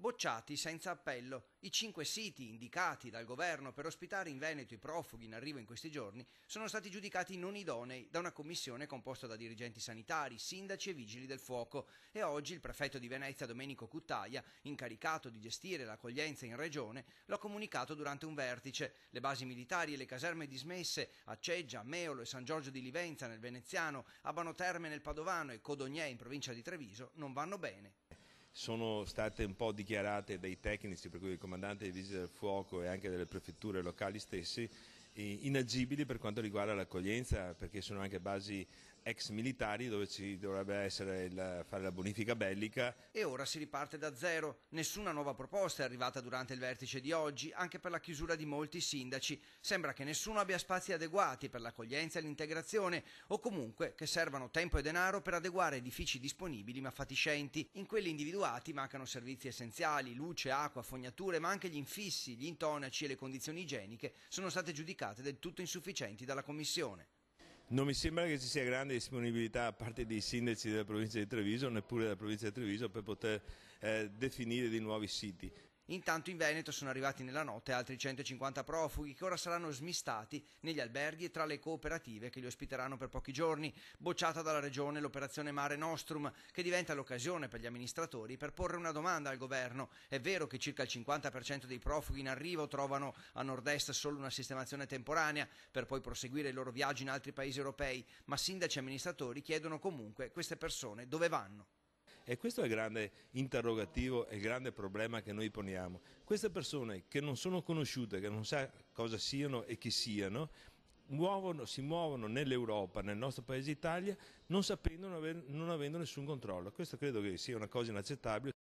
Bocciati senza appello. I 5 siti indicati dal governo per ospitare in Veneto i profughi in arrivo in questi giorni sono stati giudicati non idonei da una commissione composta da dirigenti sanitari, sindaci e vigili del fuoco e oggi il prefetto di Venezia Domenico Cuttaia, incaricato di gestire l'accoglienza in regione, lo ha comunicato durante un vertice. Le basi militari e le caserme dismesse a Ceggia, Meolo e San Giorgio di Livenza nel Veneziano, Abano Terme nel Padovano e Codognè in provincia di Treviso non vanno bene. Sono state un po' dichiarate dai tecnici, per cui il comandante dei vigili del fuoco e anche delle prefetture locali stessi, inagibili per quanto riguarda l'accoglienza, perché sono anche basi ex militari dove ci dovrebbe essere fare la bonifica bellica. E ora si riparte da zero. Nessuna nuova proposta è arrivata durante il vertice di oggi, anche per la chiusura di molti sindaci. Sembra che nessuno abbia spazi adeguati per l'accoglienza e l'integrazione, o comunque che servano tempo e denaro per adeguare edifici disponibili ma fatiscenti. In quelli individuati mancano servizi essenziali, luce, acqua, fognature, ma anche gli infissi, gli intonaci e le condizioni igieniche sono state giudicate del tutto insufficienti dalla Commissione. Non mi sembra che ci sia grande disponibilità da parte dei sindaci della provincia di Treviso, neppure della provincia di Treviso, per poter definire dei nuovi siti. Intanto in Veneto sono arrivati nella notte altri 150 profughi che ora saranno smistati negli alberghi e tra le cooperative che li ospiteranno per pochi giorni. Bocciata dalla regione l'operazione Mare Nostrum, che diventa l'occasione per gli amministratori per porre una domanda al governo. È vero che circa il 50% dei profughi in arrivo trovano a nord-est solo una sistemazione temporanea per poi proseguire il loro viaggio in altri paesi europei, ma sindaci e amministratori chiedono comunque queste persone dove vanno. E questo è il grande interrogativo e il grande problema che noi poniamo. Queste persone che non sono conosciute, che non sa cosa siano e chi siano, si muovono nell'Europa, nel nostro paese Italia, non sapendo, non avendo nessun controllo. Questo credo che sia una cosa inaccettabile.